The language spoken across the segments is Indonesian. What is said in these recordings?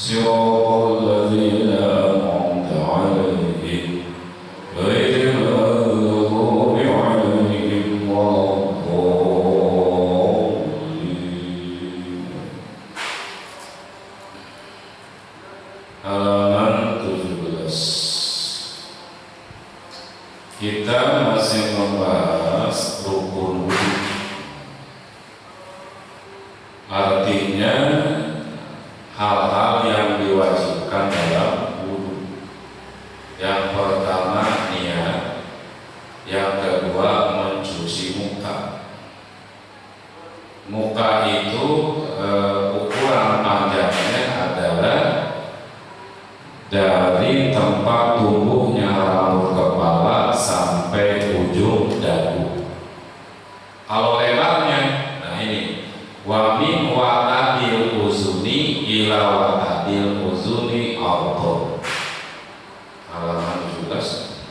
صراط الذين أنعمت عليهم غير المغضوب عليهم ولا الضالين. Halaman 17. Kita masih membahas rukun wudu. Artinya hal-hal yang diwajibkan dalam wudu. Yang pertama niat, yang kedua mencuci muka. Muka itu ukuran panjangnya adalah dari tempat tumbuhnya rambut kepala sampai ujung dagu. Kalau lebarnya, nah ini wa min watadil uzuni ila watadil uzuni auto. Halaman 17.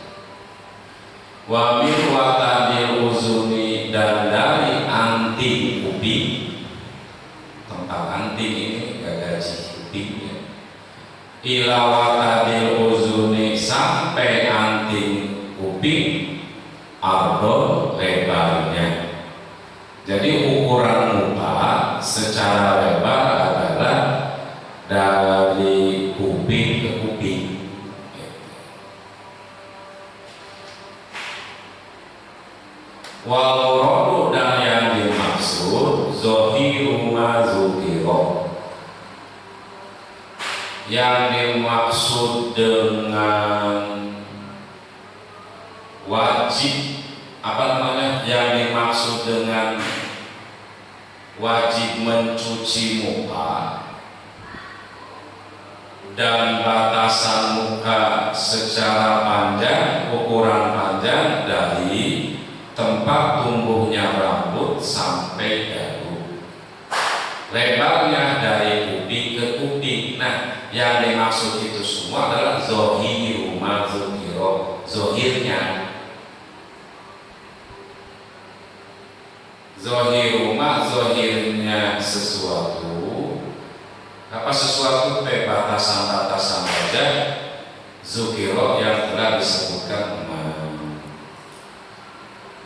Wa min watadil uzuni, dan dari anting kuping. Tempat anting ini gaji kuping ya. Ila watadil uzuni, sampai anting kuping ardo, lebarnya. Jadi ukuran muka secara lebar adalah dari kuping ke kuping. Wal muradu, dan yang dimaksud zahiru ma zukiro. Yang dimaksud dengan wajib, yang dimaksud dengan wajib mencuci muka dan batasan muka secara panjang, ukuran panjang dari tempat tumbuhnya rambut sampai dagu, lebarnya dari kuping ke kuping. Nah, yang dimaksud itu semua adalah zohiru ma zukiro, zohirnya. Zohiru ma, zohirnya sesuatu. Apa sesuatu? Batasan-batasan wajah zukiro yang telah disebutkan.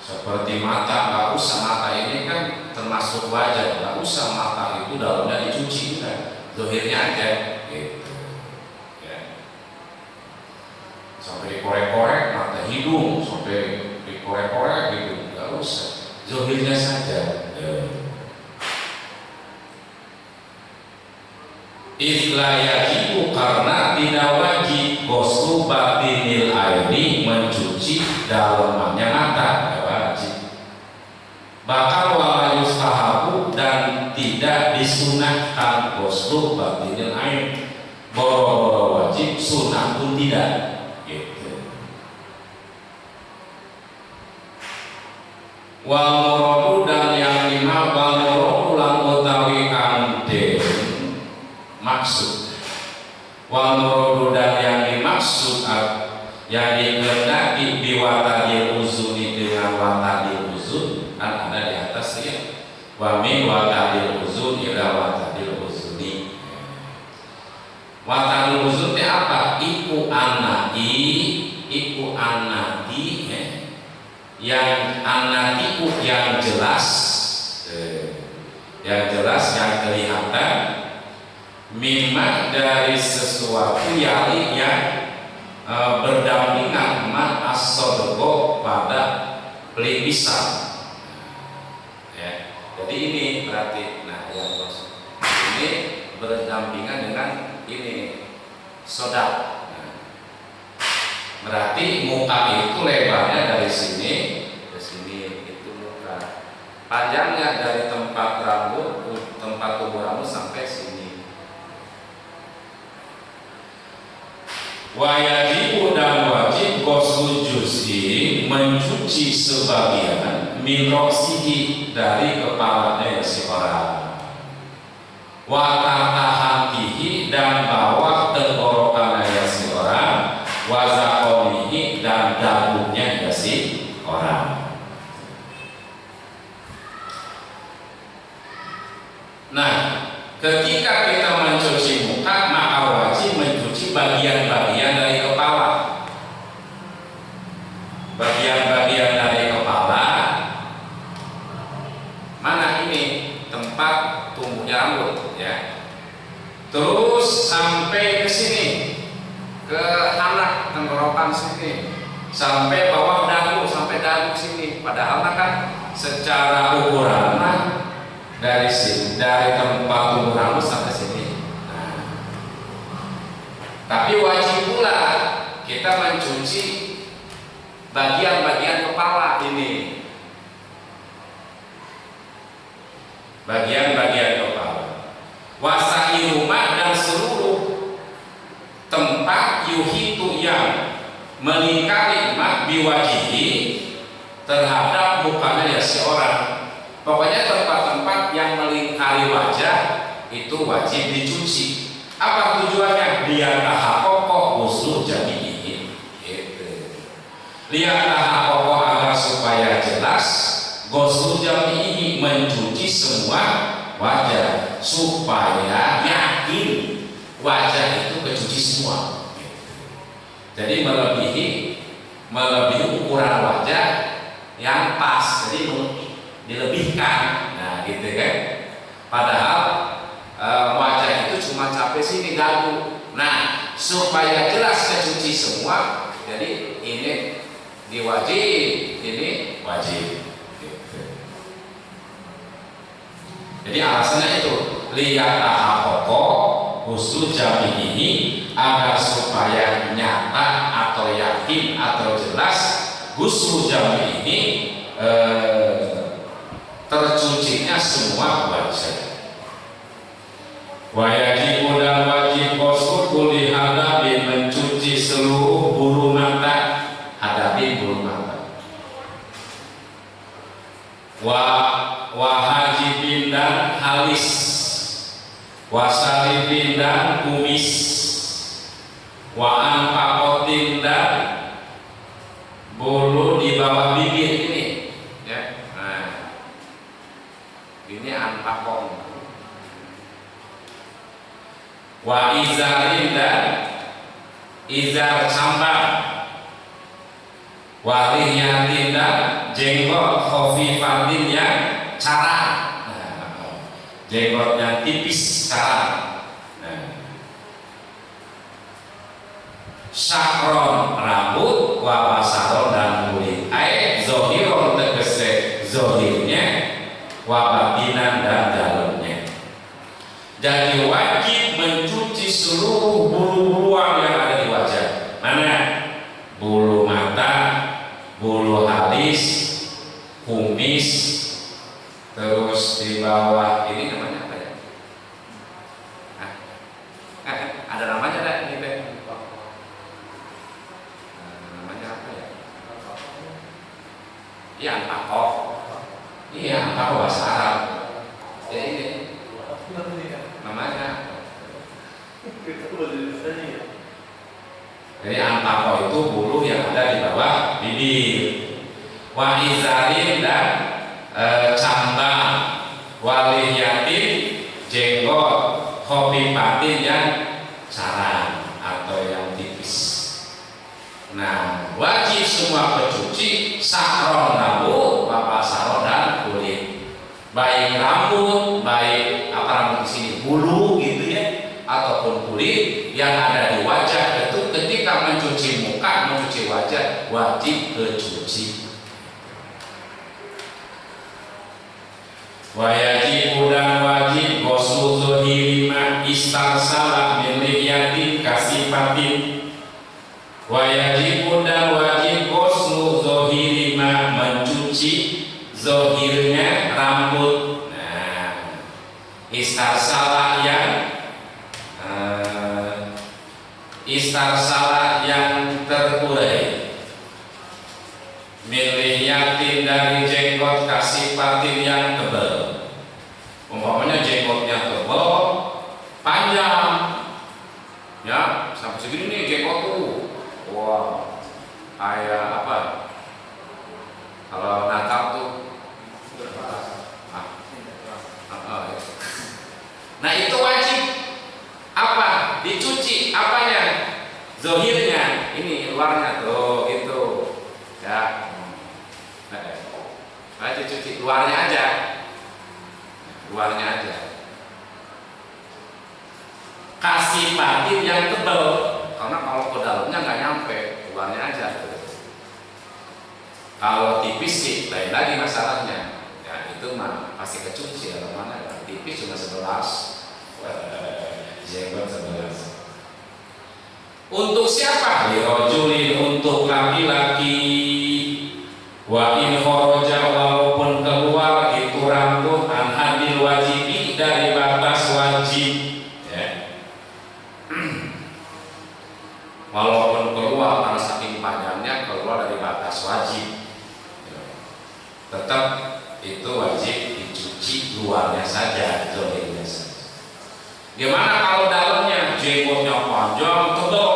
Seperti mata, nggak usah, mata ini kan termasuk wajah, nggak usah mata itu dalamnya dicuci, kan? Zohirnya aja, gitu. Ya. Sampai dikorek-korek mata hidung, sampai dikorek-korek gitu, nggak usah. Zohirnya saja. Islayajibu, karena tidak wajib ghuslu batinil aini, mencuci dalamannya mata, tidak wajib. Bahkan wala yustahabu, dan tidak disunahkan ghuslu batinil ain. Boro-boro wajib, sunah pun tidak. Gitu. Wal muradu, dan yang lima wal muradu lan utawi kandhen maksud. Wal muradu, dan yang dimaksud, yang dikehendaki biwatadil uzuni, dengan watadil uzun, kan ada di atas ya. Wa min watadil uzun ila watadil uzuni. Watadil uzun itu apa? Iku anati ya. Yang anatiku yang jelas, yang kelihatan, mimma, dari sesuatu yang berdampingan ma as-sadaqah, pada pelipisan. Ya. Jadi ini berarti, nah yang maksud ini berdampingan dengan ini sodak. Berarti muka itu lebarnya dari sini ke sini, itu muka. Panjangnya dari tempat rambut, tempat tumbuh rambut sampai sini. Wajibu, dan wajib ghuslu juz'i, mencuci sebagian min ra'sihi, dari kepalanya si orang. Wa tahtihi, dan bawah tenggorokannya si orang. Wa zaqonihi, dan dagunya si orang. Nah, ketika kita mencuci muka, maka terus sampai ke sini, ke anak tenggorokan sini, sampai bawah dagu, sampai dagu sini. Padahal kan secara ukuran dari sini, dari tempat tumbuh rambut sampai sini. Nah, tapi wajib pula kita mencuci bagian-bagian kepala ini, bagian-bagian kepala. Wasa'i rumah dan seluruh tempat yuhitu yang melingkari mak biwajihi terhadap mukanya ya seorang. Pokoknya tempat-tempat yang melingkari wajah itu wajib dicuci. Apa tujuannya? Biar tahakoko usul jami'i. Gitu. Lihat tahakoko agar supaya jelas usul jami'i mencuci semua wajah, supaya yakin wajah itu kecuci semua. Jadi melebihi ukuran wajah yang pas, jadi dilebihkan. Nah gitu kan. Padahal wajah itu cuma sampai sini dagu. Nah supaya jelas kecuci semua, jadi ini diwajib, ini wajib. Jadi alasannya itu lihat tahakoko usul jami ini agar supaya nyata atau yakin atau jelas usul jami ini tercucinya semua wajah. Wajib dan wajib kosul kuli hadapi mencuci seluruh bulu mata, hadapi bulu mata. Wahajibin dan halis, wasalibin dan kumis, waan pakotin dan bulu di bawah bibir ini, ya. Nah, ini anpakong. Wa izarin dan izar cambar, waliyatin dan jenggot khofifatin yang carang. Nah, jenggot yang tipis carang. Nah, sakron rambut, wabasaron dan kulit. Zohiron tegese zohirnya, wabatinan dan dalamnya. Jadi wajib mencuci seluruh bulu-buluan yang ada di wajah. Mana? Bulu mata, bulu alis, kumis, terus di bawah ini namanya apa ya? Ada namanya enggak ini, Pak? Namanya apa ya? Iya, anpako. Iya, anpako bahasa Arab. Ya ini. Namanya. Jadi anpako itu bulu yang ada di bawah bibir. Wa izarin dan cambang, waliyatin jenggot, khofifatin yang carang atau yang tipis. Nah, wajib semua pencuci sakron rambut, bapasaron dan kulit. Baik rambut, baik apa rambut di sini bulu gitu ya, ataupun kulit yang ada di wajah itu ketika mencuci muka, mencuci wajah wajib kecuci. Wajib dan wajib ghuslu zuhiri ma istarsala min liyatin kasifatin. Wajib dan wajib ghuslu zuhiri ma mencuci zohirnya rambut. Nah, istarsala yang terurai, miliyatin dari jenggot kasifatin yang tebal. Umpamanya jenggotnya tebal, panjang, ya sampai segini nih jenggot tuh. Wah, kayak apa? Kalau Natal tuh, nah itu wajib apa? Dicuci apanya? Zohirnya, ini luarnya tuh itu, ya. Nah, dicuci luarnya aja, luarnya aja. asipatin yang tebal, karena kalau ke dalamnya nggak nyampe, luarnya aja. Kalau tipis sih lain lagi masalahnya, ya itu mah pasti kecuci ya, mana ya. Tipis cuma 11, jenggot 11. Untuk siapa? Lirojulin, untuk laki-laki. Wa in kharaja, walaupun keluar itu rambut an hadil wajibi, dari batas wajib, ya. Walaupun keluar karena saking panjangnya, keluar dari batas wajib, tetap itu wajib dicuci luarnya saja, zahirnya saja. Gimana kalau dalamnya? Jenggotnya panjang tebal,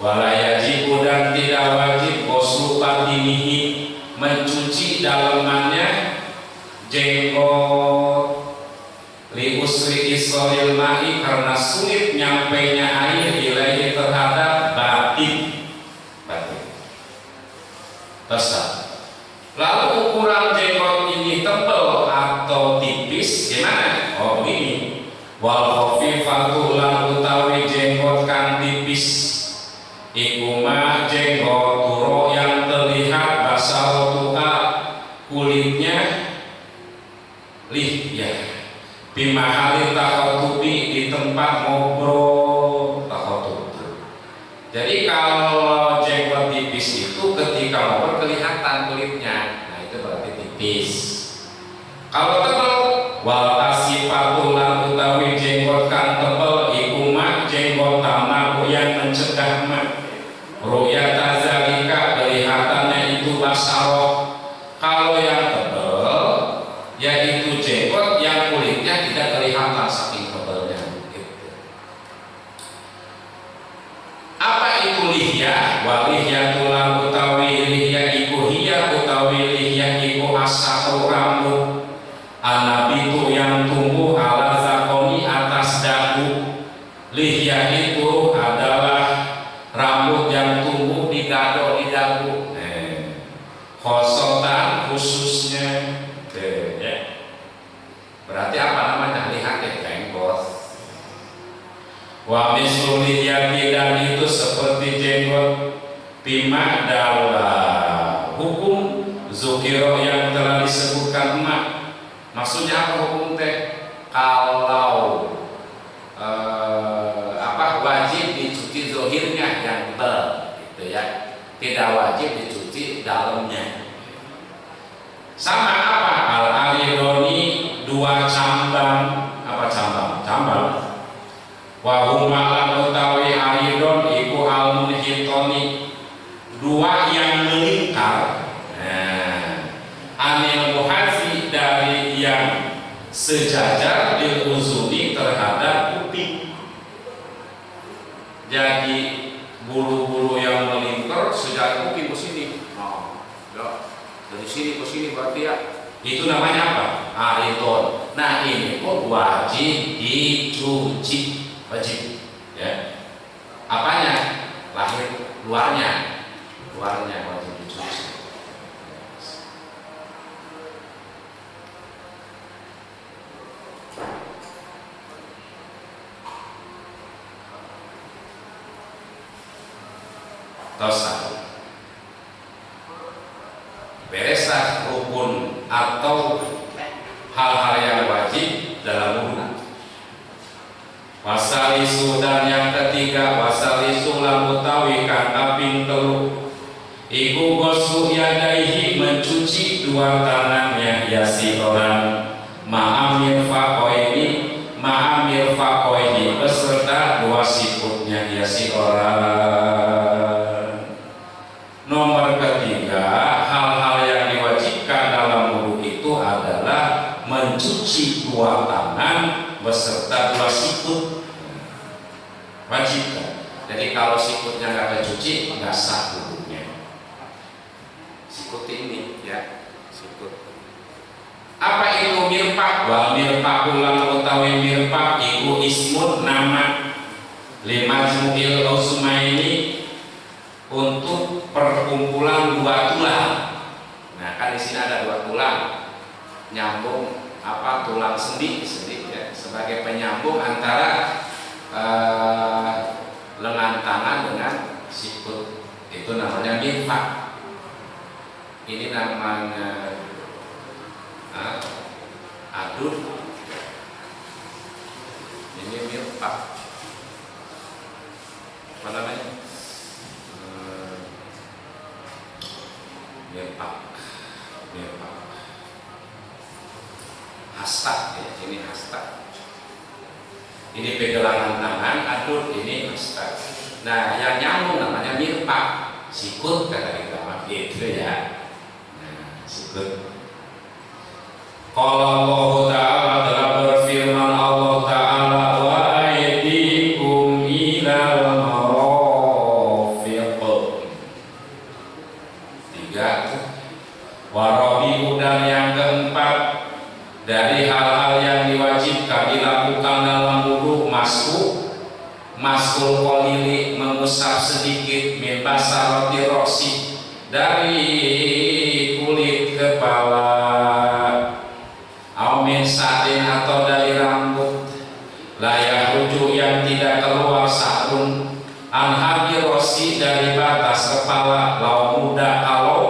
wala yajibu, dan tidak wajib ghuslu batinihi, mencuci dalamannya jenggot, li usri isolil ma'i, karena sulit nyampainya air ilaihi, terhadap batin. Terus lalu ukuran jenggot ini tebal atau tipis gimana? Oh begini, wal khafifatu, lan utawi jenggot kang tipis, ikuma jenggot turo yang terlihat basarotuha, kulitnya ya bimahali takhotubi, di tempat ngobrol takhotub. Jadi kalau jenggot tipis itu ketika ngobrol kelihatan kulitnya, nah itu berarti tipis. Kalau tebal, wal asifatul, lan utawi jenggot kang tebal, ikuma jenggot tamaku, yang mencegah ru'yat zalika, kelihatannya itu basaroh. Kalau yang tebal yaitu jenggot yang kulitnya tidak kelihatan saking tebalnya, gitu. Apa itu lihya? Wa lihyatul, lan utawi lihya iku hiya, utawi lihya iku asahru rambut, anabitu yang tumbuh ala zakoni, atas dagu. Lihya itu adalah rambut yang tumbuh di dado, di dagu. Khosotan, khususnya, ya. Berarti apa namanya? Lihat ya, jenggot. Wa mislu lihyati, dan itu seperti jenggot, bima daulah, hukum zukiro yang telah disebutkan emak. Maksudnya apa hukum teh? Kalau wajib dicuci zohirnya yang tebal, gitu ya, tidak wajib dicuci dalamnya. Sama apa? Al aridoni, dua cambang. Apa cambang? Cambang. Wa huma, lan utawi aridon iku al munhitoni, dua yang melingkar. Anil muhazi, dari yang sejajar, bil uzuni, terhadap kuping. Jadi bulu-bulu yang melingkar sejajar kuping ke sini. Ya. Dari sini ke sini berarti ya, itu namanya apa? Aridon. Nah ini pun wajib dicuci, wajib, ya. Apanya? Lahir, luarnya wajib dicuci. Terus bereslah rukun atau hal-hal yang wajib dalam wudu. Wasalisu, dan yang ketiga, wasalisu lan utawi kang kaping telu, iku ghuslu yadaihi, mencuci dua tangannya, ya si orang, ma'amir fakoini, beserta dua sikutnya, ya si orang. Nomor ketiga, hal-hal yang diwajibkan dalam wudu itu adalah mencuci dua tangan beserta dua sikut, wajib. Jadi kalau sikutnya nggak kecuci, nggak sah wudunya. Sikut ini, ya, sikut. Apa itu mirfaq? Wa mirfaqul, lan utawi mirfaq iku ismun, nama, limajmu'il usmaini, untuk perkumpulan dua tulang. Nah kan di sini ada dua tulang, nyambung tulang sendi ya, sebagai penyambung antara mirfak. Ini namanya adud. Ini mirfak. Apa namanya? Mirfak. Hasta ya, ini hasta. Ini pegelangan tangan, adud, ini hasta. Nah, yang nyambung namanya mirfak. Sikut kata kita mah gitu ya. Nah, sikut. Qala Allah Ta'ala, telah berfirman Allah Ta'ala, wa aydikum ilal marafiq. 3. Warabi'u, dan yang keempat dari hal-hal yang diwajibkan dilakukan dalam wudu, maskul qalili, mengusap sedikit, min basarati roksi, dari kulit kepala, au min sa'rin, atau dari rambut, la yakhruju, yang tidak keluar, sa'run an habi rosi, dari batas kepala, lau muda, kalau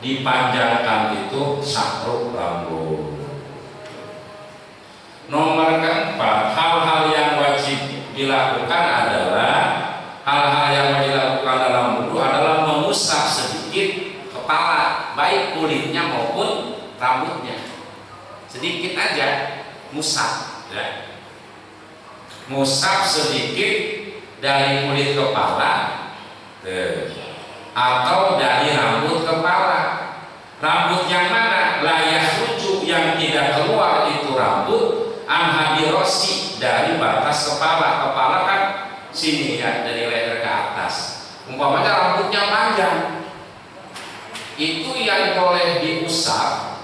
dipanjangkan itu sa'ru, rambut. Nomor keempat, hal-hal yang wajib dilakukan adalah hal-hal yang wajib dilakukan dalam wudu adalah mengusap sedikit kepala, baik kulitnya maupun rambutnya. Sedikit aja, musap ya. Musap sedikit dari kulit kepala atau dari rambut kepala. Rambut yang mana? Layak rujuk, yang tidak keluar itu rambut, anhabirosi, dari batas kepala. Kepala kan sini ya, dari leher ke atas. Umpamanya rambutnya panjang, itu yang boleh diusap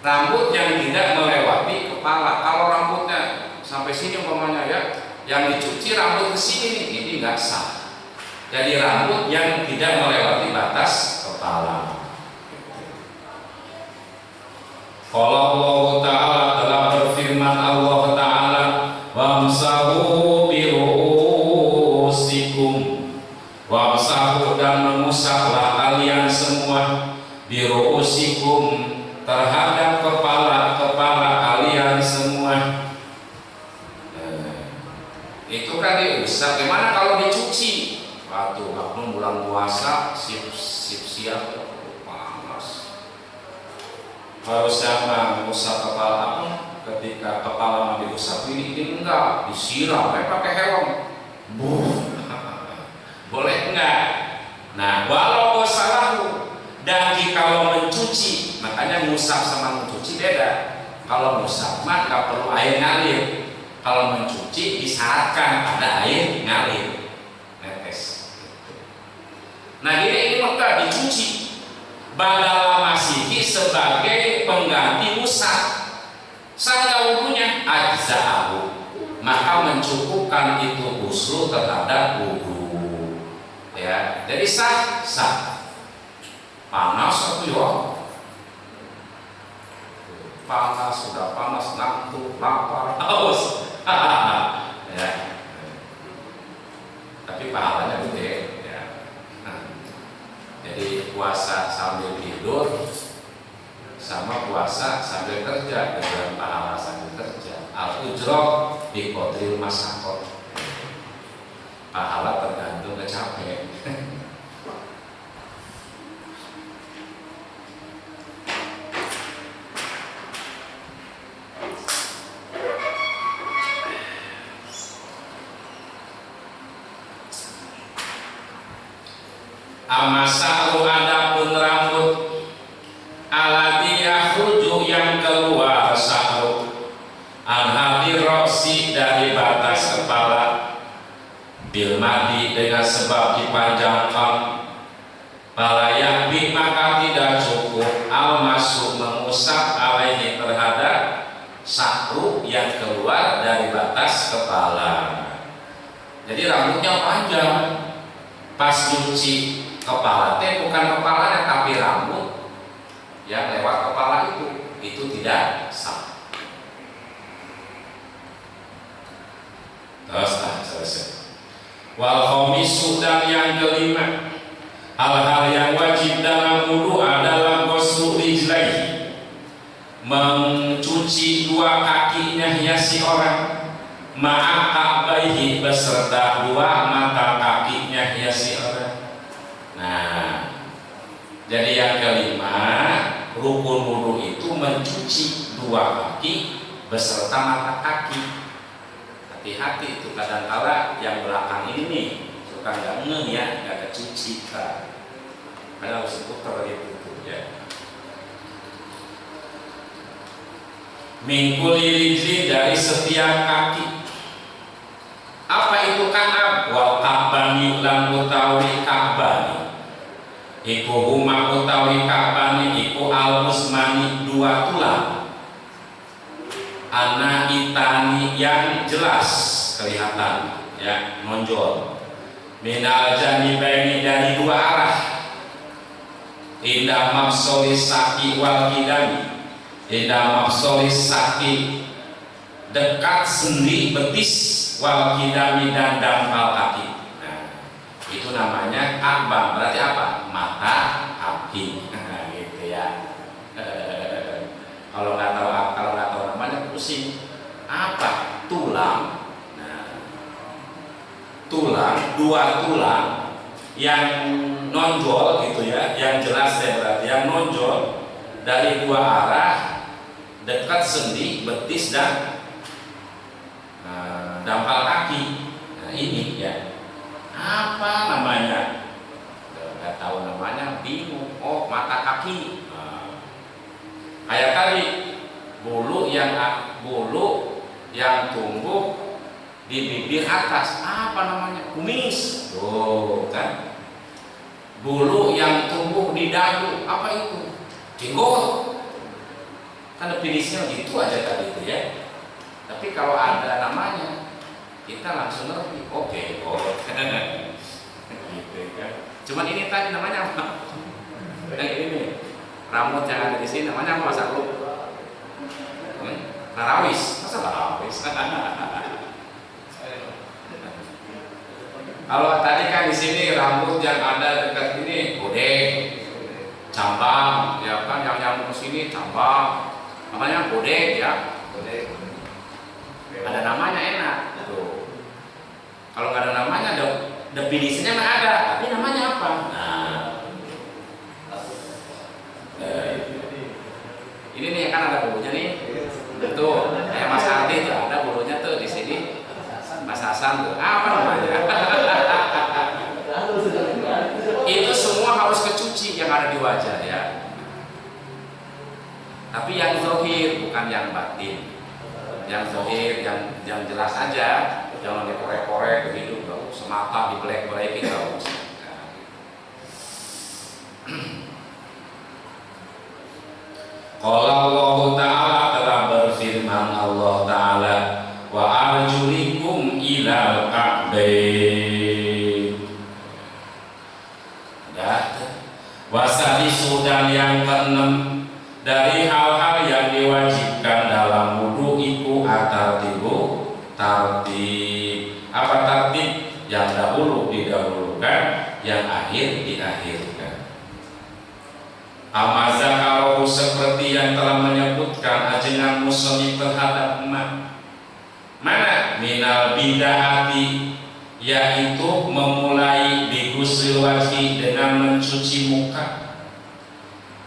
rambut yang tidak melewati kepala. Kalau rambutnya sampai sini umpamanya ya, yang dicuci rambut ke sini, ini nggak sah. Jadi rambut yang tidak melewati batas kepala. Kalau Allah Ta'ala, telah berfirman Allah Ta'ala, wamsahu biru'usikum, wamsahu, dan mengusaplah kalian semua, biru'usikum, terhadap kepala-kepala kalian semua. Itu kan diusap. Gimana kalau dicuci? Waktu bulan puasa siap panas. Harusnya mengusap kepala aku, ketika kepala mau diusap ini enggak disiram, pakai helm. Boleh enggak? Nah, walau salahu, dan jika mencuci, makanya ngusap sama mencuci beda. Kalau ngusap maka perlu air ngalir. Kalau mencuci disyaratkan ada air ngalir, netes. Nah, ini maka dicuci badal masihi, sebagai pengganti musaf. Sahda wudunya ajza'ahu, maka mencukupkan itu ghusl terhadap wudu. Ya, jadi sah. Panas atau ya? Panas, sudah panas, ngantuk, lapar, haus. Ya. Tapi pahalanya gede. Ya. Jadi puasa sambil tidur sama puasa sambil kerja, dengan pahala sambil kerja. Al-ujrah bi qadril masaqat. Pahala tergantung kecapean. Amasahu, adapun rambut, alladhi yakhruju, yang keluar, sa'ru anhadi roksi, dari batas kepala, bil madi, dengan sebab dipanjangkan, palayakbi, maka tidak cukup, al-masu, mengusap, alaihi, terhadap sa'ru, yang keluar dari batas kepala. Jadi rambutnya panjang, pas cuci kepala teh bukan kepalanya tapi rambut yang lewat kepala itu tidak sah. Terus selesai. Wal khamisu, dan yang kelima, Hal-hal yang wajib dalam wudu adalah ghuslu rijlaihi, mencuci dua kakinya si orang, ma'a ka'baihi, beserta dua mata kakinya si orang. Nah, jadi yang kelima, rukun wudu itu mencuci dua kaki beserta mata kaki. Hati-hati itu, kadang-kala yang belakang ini nih suka nggak ngeh ya, nggak ada cuci kan. Karena harus putar gitu ya. Mingkul rijli, dari setiap kaki. Apa itu ka'ab? Wal ka'bani lan utawi ka'bani. Iku huma utawi ka'bani iku al-musmani, dua tulang. Ana itani, yang jelas kelihatan ya, nonjol. Minal janibaini, dari dua arah. Indah mafsolis saki wal kidami, indah mafsolis saki, dekat sendi betis, wal kidami, dan dangkal kaki. Nah, itu namanya ka'bah. Berarti apa? Mata kaki. Nah, gitu ya. Kalau nggak tahu namanya pusing. Apa? Tulang. Nah, tulang, dua tulang yang nonjol gitu ya, yang jelas ya, berarti yang nonjol dari dua arah, dekat sendi betis dan dangkal kaki. Nah, ini ya, apa namanya? Nggak tahu namanya, bingung. Oh, mata kaki. Kayak tadi, bulu yang tumbuh di bibir atas, apa namanya? Kumis. Tuh kan. Bulu yang tumbuh di dagu, apa itu? Jenggot. Kan definisinya gitu aja tadi itu ya. Tapi kalau ada namanya, kita langsung ngerti. Oke, oh. Gitu kan. Cuman ini tadi namanya apa? Ini rambut yang ada di sini namanya apa, Mas Aku? Larawis. Masa larawis? Kalau tadi kan di sini rambut yang ada dekat ini bodeg, cambang, ya kan, yang nyambung ke sini cambang, namanya bodeg ya. Bodeg. Ada namanya, enak. Tuh. Kalau nggak ada namanya, definisinya nggak ada. Tapi namanya apa? Nah, ini nih kan ada bulunya nih. Tuh, kayak Mas Ardi tuh ada bulunya tuh di sini. Mas Hasan tuh, apa namanya? Itu semua harus kecuci yang ada di wajah ya. Tapi yang zahir, bukan yang batin. Yang zahir, yang jelas aja, jangan dikorek-korek begitu, semata dibelek-belekin nggak usah. Qala Allah Ta'ala, telah berfirman Allah Ta'ala, wa arjulikum ilal ka'bain. Wasadisu, dan yang keenam dari hal-hal yang diwajibkan dalam wudu iku atartibu, tartib. Apa tartib? Yang dahulu didahulukan, yang akhir diakhirkan. Amazakarohu, seperti yang telah menyebutkan ajengan muslim terhadap emak. Mana? Minal bid'ati, yaitu memulai bigusil wajhi, dengan mencuci muka.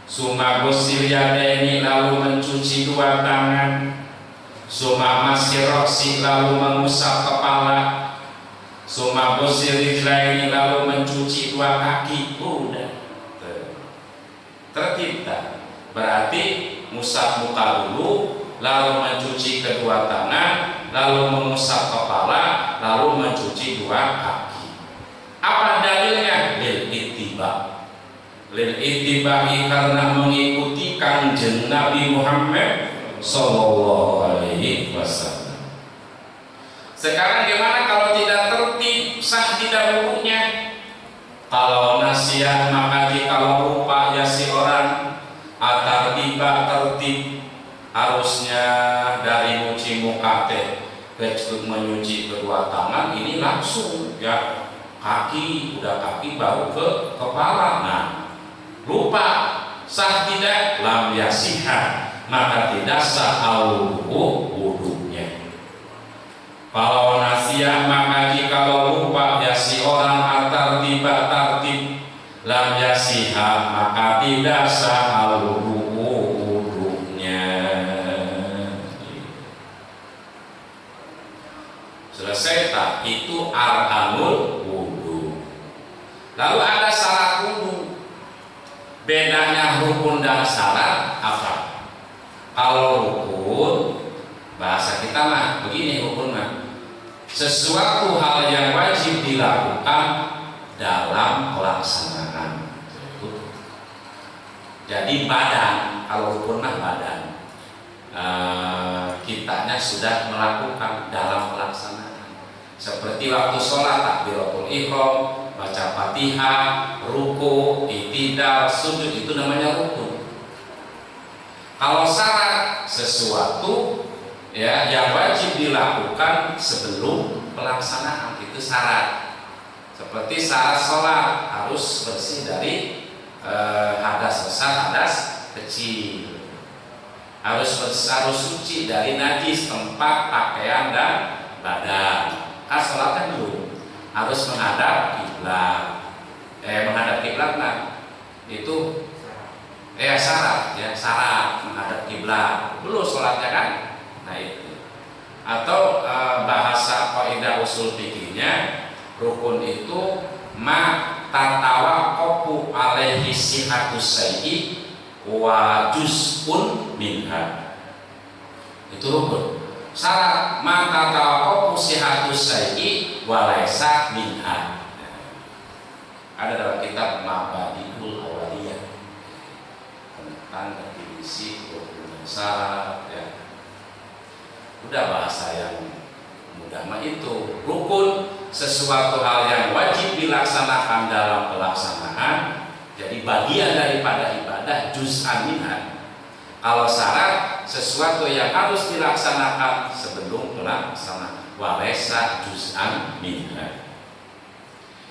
Suma gusil yadaini, lalu mencuci dua tangan. Suma masir roksi, lalu mengusap kepala. Suma gusil rijlaini, lalu mencuci dua kaki. Udah tertib. Berarti musab muka dulu, lalu mencuci kedua tangan, lalu mengusap kepala, lalu mencuci dua kaki. Apa dalilnya? Lil ittiba. Lil ittiba'i, karena mengikuti kanjeng Nabi Muhammad sallallahu alaihi wasallam. Sekarang gimana kalau tidak tertib, sah tidak wudunya? Kalau nasihat, maka kalau lupa ya si orang, atar tiba tertib, harusnya dari nyuci muka teh, menyuci kedua tangan ini langsung ya, kaki, udah kaki baru ke kepala. Nah, lupa sah tidak lam yasihah, maka tidak sah wudunya. Kalau nasiya, maka jikalau lupa ya si orang atar-tiba tartib lam yasihah, maka tidak sah wudunya. Selesai tak? Itu arkanul wudu. Lalu ada syarat wudu. Bedanya rukun dan syarat apa? Kalau rukun, bahasa kita mah begini, rukun mah sesuatu hal yang wajib dilakukan dalam pelaksanaan. Jadi badan, kalau rukun mah badan, kitanya sudah melakukan dalam pelaksanaan. Seperti waktu sholat, takbiratul ihram, baca Fatihah, ruku, i'tidal, sujud, itu namanya rukun. Kalau syarat, sesuatu ya yang wajib dilakukan sebelum pelaksanaan, itu syarat. Seperti syarat sholat harus bersih dari hadas besar, hadas kecil. Harus suci dari najis tempat, pakaian, dan badan. Sholatnya dulu harus menghadap kiblat. Menghadap kiblat nah itu syarat ya, syarat menghadap kiblat dulu sholatnya kan. Nah itu. Atau bahasa kaidah usul fikihnya, rukun itu ma tatawaqqafu alaihi sihhatus syai'i wa juz'un minha. Itu rukun. Syarat maka tawaqqafu sihhatus syai'i wa laisa minha. Ada dalam kitab Mabadiul Awaliyah tentang definisi rukun dan syarat ya. Udah bahasa yang mudah mah itu. Rukun sesuatu hal yang wajib dilaksanakan dalam pelaksanaan, jadi bagian daripada ibadah, juz'an minha. Kalau syarat sesuatu yang harus dilaksanakan sebelum pelaksanaan, walaysa juz'an minha.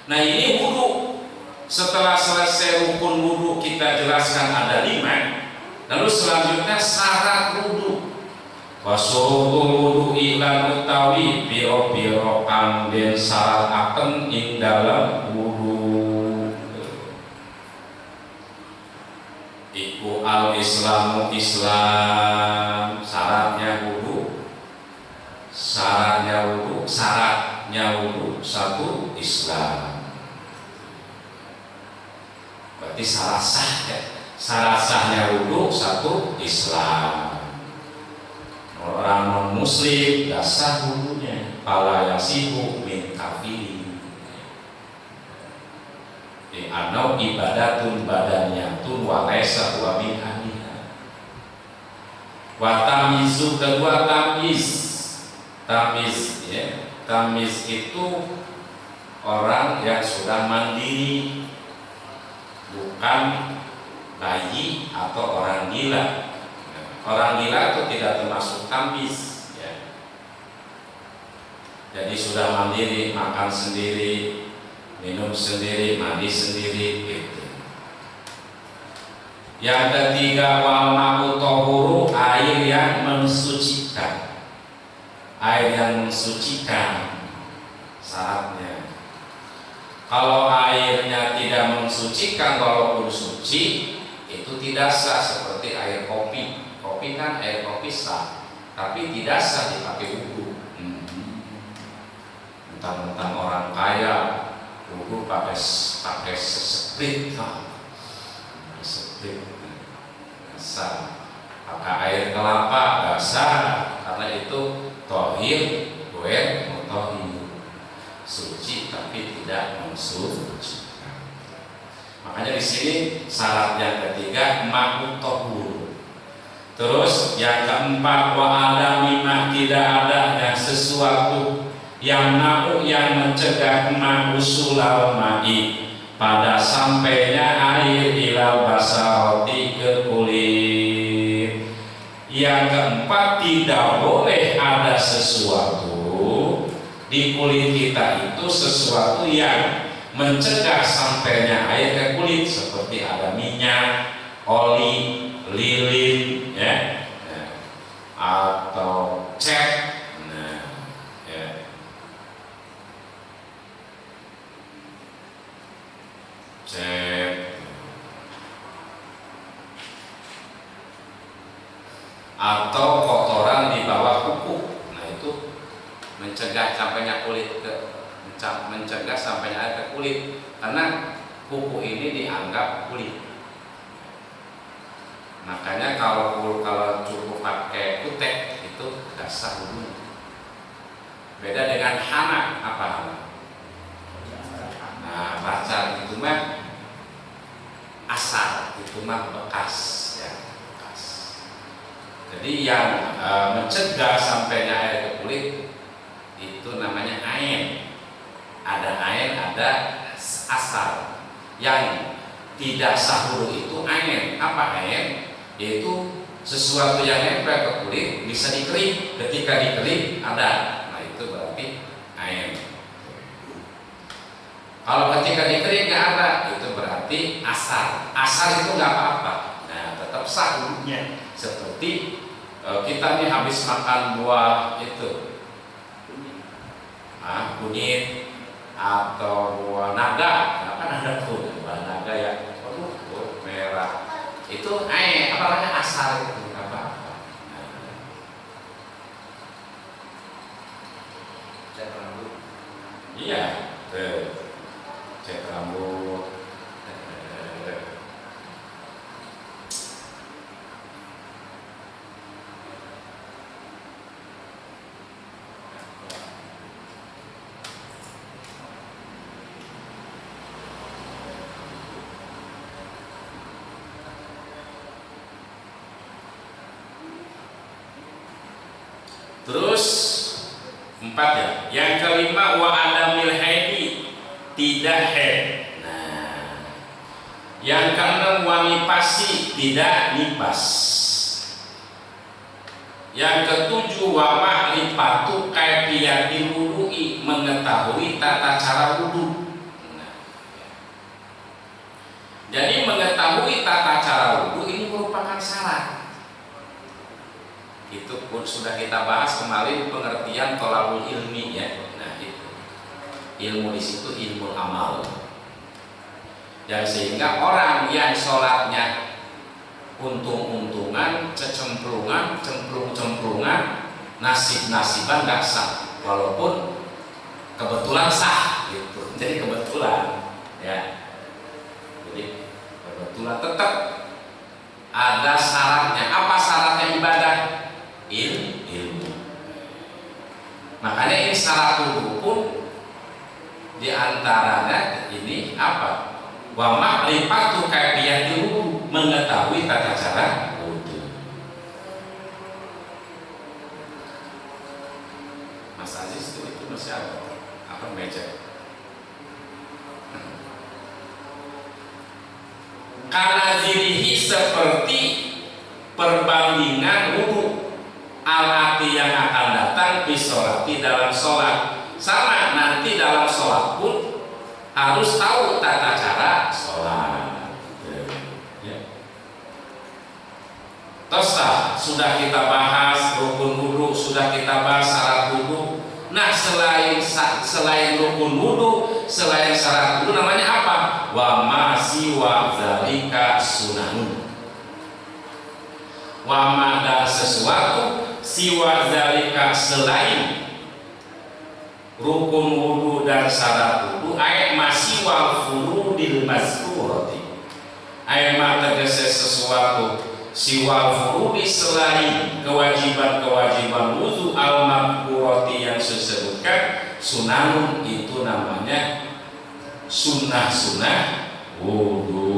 Nah ini wudu. Setelah selesai rukun wudu kita jelaskan ada 5. Lalu selanjutnya syarat wudu. Wasurutul wudu ilan utawi biro-biro kang den syarataken ing dalam wudu. Iku al-islamu Islam, syaratnya wudu. Syaratnya wudu satu Islam. Berarti syarat sah ya. Syarat sahnya wudu satu Islam. Orang non muslim tidak sah wudunya, fala yasihu min kafiri. Anau ibadatun badaniyatun wa laisa huwa min ahliha. Wa tamizu, kedua tamiz. Tamiz ya. Tamiz itu orang yang sudah mandiri, bukan bayi atau orang gila. Orang gila itu tidak termasuk tamiz ya. Jadi sudah mandiri, makan sendiri, minum sendiri, mandi sendiri gitu. Yang ketiga, wal ma'u tahuru, air yang mensucikan. Air yang mensucikan syaratnya. Kalau airnya tidak mensucikan walaupun suci, itu tidak sah. Seperti air kopi. Kopi kan air kopi sah, tapi tidak sah dipakai wudu. Mentang-mentang orang kaya wudu pakai sesprit, sesprit sah. Pakai air kelapa nggak sah, karena itu tohir, goer, mutohir, suci tapi tidak mensucikan. Makanya di sini syarat yang ketiga ma'ut tahur. Terus yang keempat, wa adami ma, tidak adanya sesuatu yang na'u yang mencegah ma'usulal ma'i, pada sampainya air ilal basarati, ke kulit. Yang keempat, tidak boleh ada sesuatu di kulit kita itu sesuatu yang mencegah sampainya air ke kulit, seperti ada minyak, oli, lilin, ya, atau cat, ya. Cat, atau kotoran di bawah kuku. Nah, itu mencegah sampainya mencegah sampainya air ke kulit, karena kuku ini dianggap kulit. Makanya kalau cukup pakai kutek itu tidak sah wudu. Beda dengan hana, apa hana? Nah, pacar itu mah asar, itu mah bekas, ya, bekas. Jadi yang mencegah sampainya air ke kulit itu namanya ain. Ada ain, ada asar. Yang tidak sah wudu itu ain. Apa ain? Yaitu sesuatu yang nempel ke kulit bisa dikerik. Ketika dikerik ada, nah itu berarti ain. Kalau ketika dikerik nggak ada, itu berarti asar. Asar itu nggak apa-apa. Nah, tetap sah wudunya. Seperti kita nih habis makan buah itu, kunyit atau buah naga. Nah, kan ada tuh buah naga ya, merah. Itu apa namanya, asar itu apa-apa. Cat rambut. Iya, cat rambut. Terus 4 ya. Yang kelima, wa adamil haidi, tidak haid. Nah, yang keenam, wa nipasi, tidak nipas. Yang ketujuh, wa ma'rifatu kaifiyatil wudu'i, mengetahui tata cara wudu. Nah, jadi mengetahui tata cara wudu ini merupakan syarat. Itu pun sudah kita bahas kemarin, pengertian tolabul ilmi, ya. Nah, itu ilmu di situ ilmu amal. Dan sehingga orang yang sholatnya untung-untungan, cemplungan, nasib-nasiban nggak sah, walaupun kebetulan sah, gitu. Jadi kebetulan, ya. Jadi kebetulan tetap ada syaratnya. Apa syaratnya ibadah? Ilmu. Makanya ini syarat wudu pun diantaranya ini apa? Wa ma'rifatu kaifiyatil wudu, mengetahui tata cara wudu. Mas Aziz itu masih ada apa meja? Karena zirihi seperti perbandingan wudu al-ati yang akan datang di dalam sholat. Sama nanti dalam sholat pun harus tahu tata cara sholat. Tosta sudah kita bahas rukun wudu, sudah kita bahas syarat wudu. Nah, selain rukun wudu, selain syarat wudu, namanya apa? Wa ma siwa zalika sunanun. Wa ma, dan sesuatu, siwa zalika, selain rukun wudu dan syarat wudu, ayat masih wal furudil mazkurati, ayat tegese sesuatu siwal furudi, selain kewajiban-kewajiban wudu al mazkurati yang disebutkan, sunanun, itu namanya sunnah-sunnah wudu.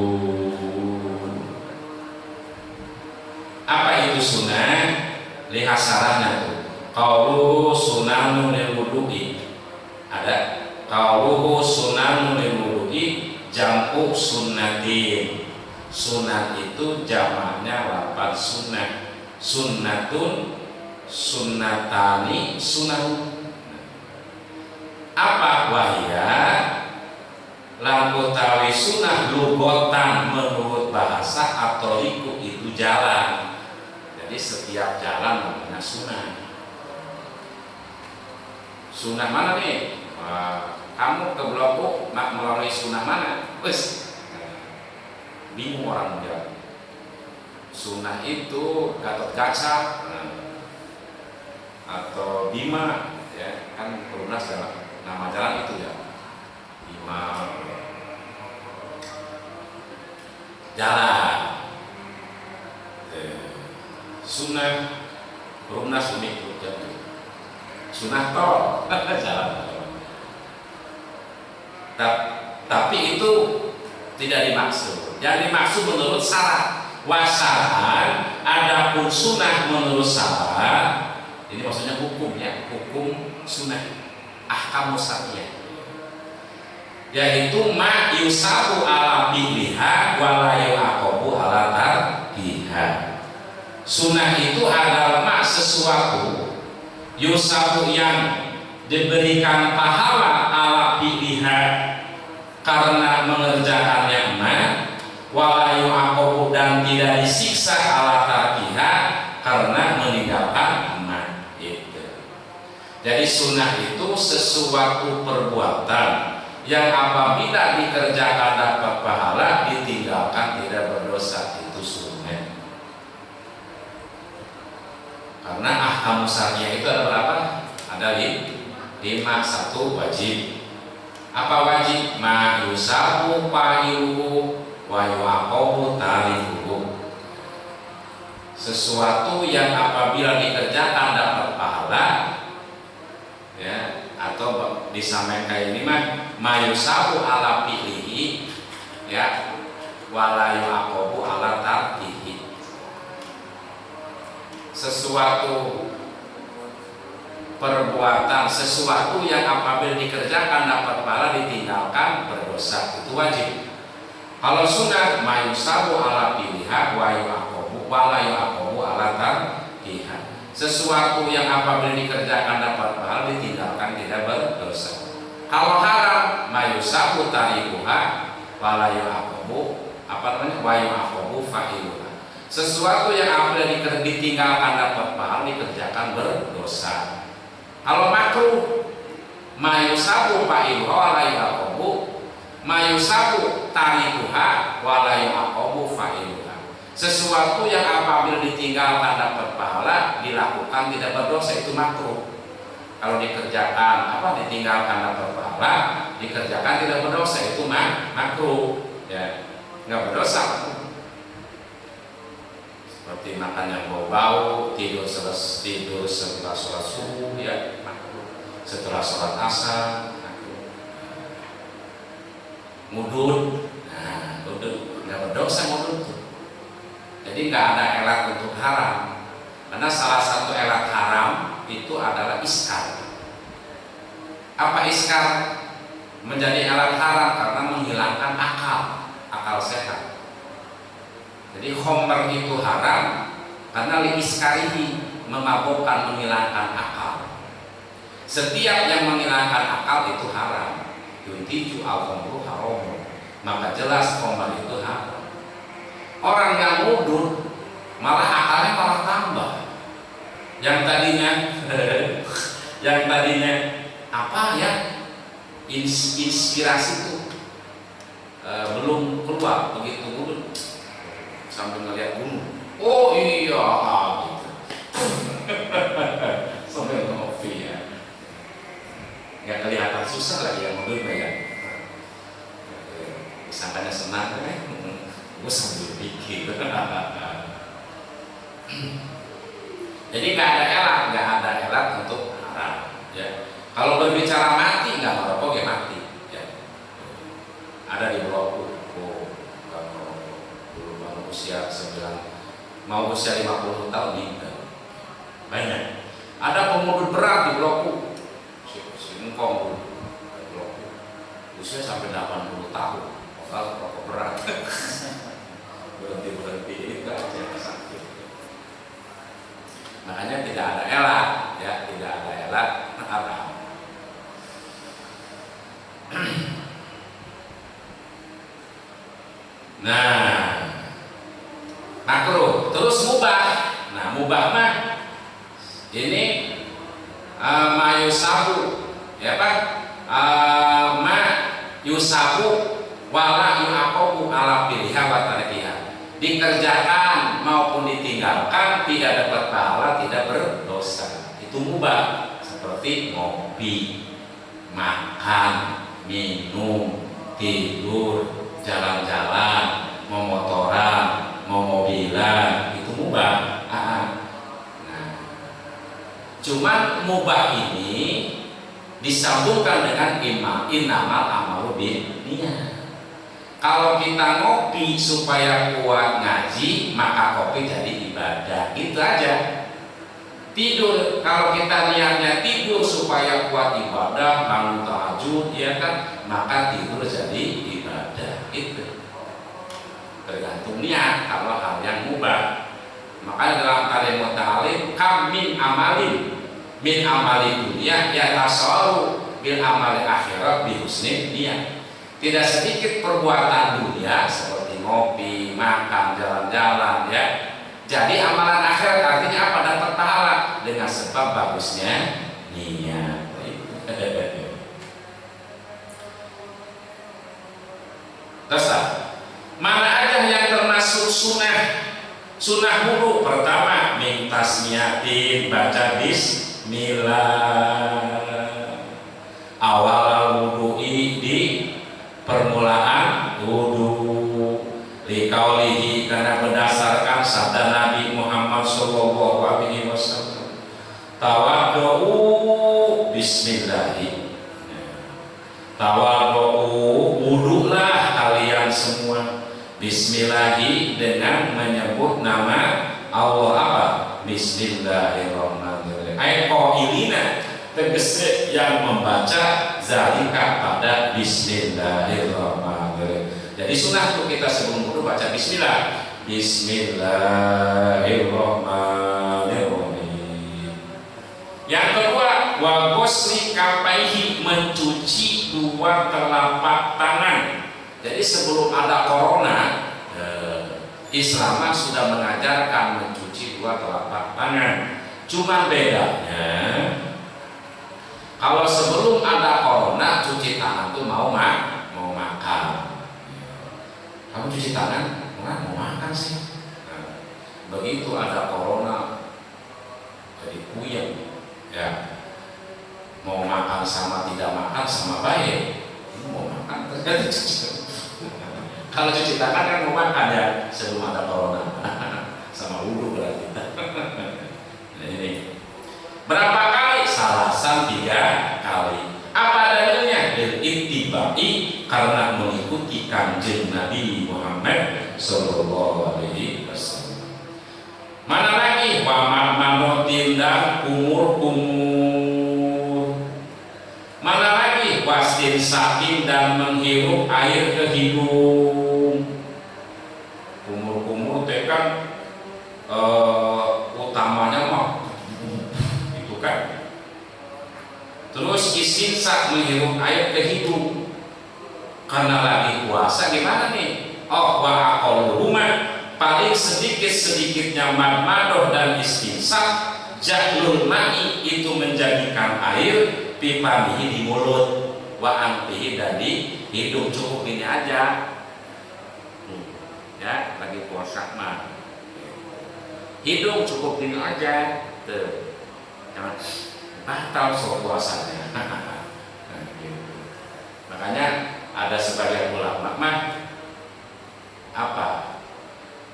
Apa itu sunnah? Lihat syaratnya tuh. Qauluhu sunanun lil wudu'i. Ada qauluhu sunanun lil wudu'i, jam'u sunnatin. Sunat itu jamaknya lapan sunnah. Sunnatun, sunnatani, sunanun. Apa wahya lampu tawi sunnah lugotan menurut bahasa atau liku itu jalan. Jadi setiap jalan namanya sunnah. Sunnah mana nih? Kamu ke Blok melalui sunnah mana? Wes bingung orang menjawab. Sunnah itu Gatot Kaca atau Bima, ya kan Perumnas dalam nama jalan itu ya. Bima jalan. Sunnah Perumnas unik jadi. Sunnah tol jalan. Tapi itu tidak dimaksud. Yang dimaksud menurut syarat. Wasaran, adapun sunnah menurut syarat. Ini maksudnya hukum ya, hukum sunnah, ahkam syariah. Yaitu ma yusabu ala biha wala yuaqabu ala tarkiha. Sunnah itu adalah ma sesuatu yusabu yang diberikan pahala ala biha karena mengerjakannya ma wala yuaqabu dan tidak disiksa ala tarkiha karena meninggalkan ma. Jadi sunnah itu sesuatu perbuatan yang apabila dikerjakan dapat pahala, ditinggalkan tidak berdosa, itu sunnah. Karena ahkam syariah itu ada berapa? Ada 5. 1 wajib. Apa wajib? Ma yusabu fa'iluhu wa yu'aqabu tarikuhu. Sesuatu yang apabila dikerjakan dapat pahala, ya, atau disampaikan ini ma yusabu ala fi'lihi, ya, wala yu'aqabu ala tarkihi. Sesuatu perbuatan, sesuatu yang apabila dikerjakan dapat pahala, ditinggalkan berdosa, itu wajib. Kalau sunnah ma yusabu ala fi'liha wa yu'aqabu wala yu'aqabu ala tarkiha. Sesuatu yang apabila dikerjakan dapat pahala, ditinggalkan tidak berdosa. Kalau haram mayusabu tarikuha wala yu'aqabu wa yu'aqabu fa'iluha. Sesuatu yang apabila ditinggalkan dapat pahala, dikerjakan berdosa. Kalau makruh mayusabu fa'iluha wala yu'aqabu mayusabu tarikuha wala yu'aqabu fa'iluha. Sesuatu yang apabila ditinggalkan dapat pahala, dilakukan tidak berdosa, itu makruh. Kalau dikerjakan ditinggalkan dapat pahala, dikerjakan tidak berdosa, itu makruh, ya, nggak berdosa. Seperti makan yang bau-bau, tidur setelah sholat subuh, ya makruh. Setelah sholat asar, makruh. Mudun, nggak berdosa mudun. Jadi nggak ada elat untuk haram, karena salah satu elat haram itu adalah iskar. Apa iskar? Menjadi elat haram karena menghilangkan akal sehat. Jadi khamr itu haram karena li iskarihi, memabukkan, menghilangkan akal. Setiap yang menghilangkan akal itu haram. Yuntiju al-khamru haram, maka jelas khamr itu haram. Orang yang mudun malah akalnya malah tambah. Yang tadinya apa ya, inspirasi itu belum keluar, begitu mudun sambil ngeliat gunung, oh iya gitu. Sambil ngopi ya, nggak kelihatan susah lagi yang mudun ya. Disangkanya senang gue sambil pikir. Jadi nggak ada elat untuk haram, ya. Kalau berbicara mati, nggak merokok ya mati, ya. Ada di Blok baru usia 9, mau usia 50 tahun meninggal. Banyak. Ada pemudut berat di Blok Singkong, Blok usia sampai 80 tahun, kalau rokok berat. berhenti itu aja sakit. Makanya tidak ada elat, ya, tidak ada elat haram. Nah, makruh. Terus mubah. Nah, mubah mah ini mayusabu, ya Pak? Ma yusabu wala yu'aqabu ala pilihah wa tarkiha. Dikerjakan maupun ditinggalkan tidak dapat pahala, tidak berdosa. Itu mubah. Seperti ngopi, makan, minum, tidur, jalan-jalan, mau motoran, mau mobilan, itu mubah. Nah, cuman mubah ini disambungkan dengan innamal a'malu binniyat. Kalau kita ngopi supaya kuat ngaji, maka kopi jadi ibadah. Gitu aja. Tidur, kalau kita niatnya tidur supaya kuat ibadah, bangun tahajud, ya kan, maka tidur jadi ibadah. Itu tergantung niat. Kalau hal yang mubah, maka dalam kalimat ta'alim, kam min amalin min amali dunia ya tasaru bil amali akhirat bi husnil niat. Tidak sedikit perbuatan dunia seperti ngopi, makan, jalan-jalan, ya, jadi amalan akhirat. Artinya apa? Dapat pahala dengan sebab bagusnya niat. Terus mana aja yang termasuk sunnah wudu? Pertama, min tasmiyatin, baca bismillah awal wudu'i, di permulaan wudu. Liqaulihi, karena berdasarkan sabda Nabi Muhammad sallallahu alaihi wasallam, tawaddu bismillahi. Tawaddu, wudulah kalian semua bismillahi, dengan menyebut nama Allah. Apa? Bismillahirrahmanirrahim. Ai qailina, tegese yang membaca zalika pada bismillahirrahmanirrahim. Jadi sunnah untuk kita sebelum wudu baca bismillah. Bismillahirrahmanirrahim. Yang kedua, wa ghusli kaffaihi, mencuci dua telapak tangan. Jadi sebelum ada corona, Islam sudah mengajarkan mencuci dua telapak tangan. Cuma bedanya, kalau sebelum ada corona cuci tangan tuh mau makan. Kamu cuci tangan, mau makan sih. Nah, begitu ada corona, jadi puyeng, ya. Mau makan sama tidak makan sama baik. Mau makan ternyata cuci. Kalau cuci tangan kan mau makan, ya, sebelum ada corona. Sama wudu berarti. Nah, ini berapa kali? Salasan 3 kali. Apa dalilnya? Ittiba'i, karena mengikuti kanjeng Nabi Muhammad sallallahu alaihi wasallam. Mana lagi? Wa manotin, dan kumur-kumur. Mana lagi? Wastin sakin, dan menghirup air ke hidung. Kumur-kumur itu kan utamanya mah itu kan. Terus istinsak, menghirup air ke hidung. Karena lagi puasa gimana nih? Oh, wa aqalluhuma, paling sedikit-sedikitnya madmadoh dan istinsak, jahlul ma'i, itu menjadikan air, pipanihi, di mulut, wa anfihi, dan di hidung. Cukup ini aja. Ya, lagi puasa mah hidung cukup ini aja. Tuh. Jangan batal soal puasanya. Nah, gitu. Makanya ada sebagian ulama mah apa?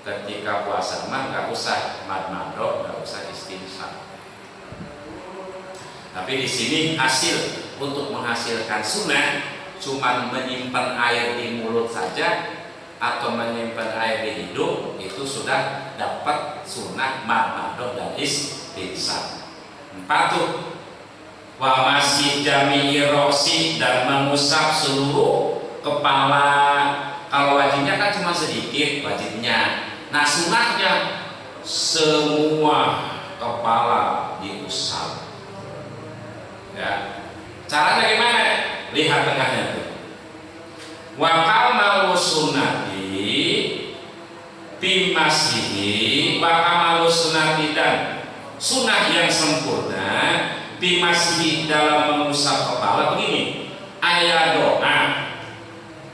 Ketika puasa mah nggak usah madmadoh, nggak usah istinsak. Tapi di sini hasil untuk menghasilkan sunnah cuman menyimpan air di mulut saja atau menyimpan air di hidung, itu sudah dapat sunnah madmadoh dan istinsak. 4 tuh, wa masih jami'i roksi, dan mengusap seluruh kepala. Kalau wajibnya kan cuma sedikit wajibnya. Nah, sunnahnya semua kepala diusap. Ya. Caranya gimana? Lihat tengahnya tuh. Wa kamalu sunnati, bimasihi wa kamalu sunati, dan sunnah yang sempurna bimasihi dalam mengusap kepala begini, ayat doa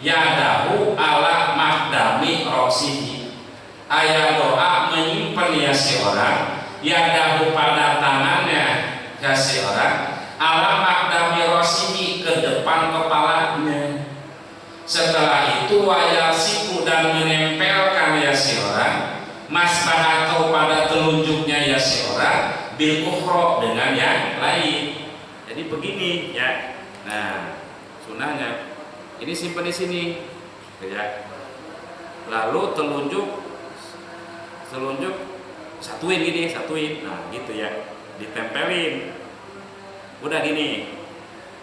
yadahu ala makdami roksihi, ayat doa menyimpan ya si orang yadahu pada tangannya ya si orang ala makdami roksihi ke depan kepalanya. Setelah itu wayasiku dan menempelkan ya si orang masbah atau pada telunjuknya ya si orang bil ukhra dengan yang lain. Jadi begini ya. Nah, sunahnya ini simpan di sini ya. Lalu telunjuk satuin gini, satuin. Nah, gitu ya. Ditempelin. Udah gini.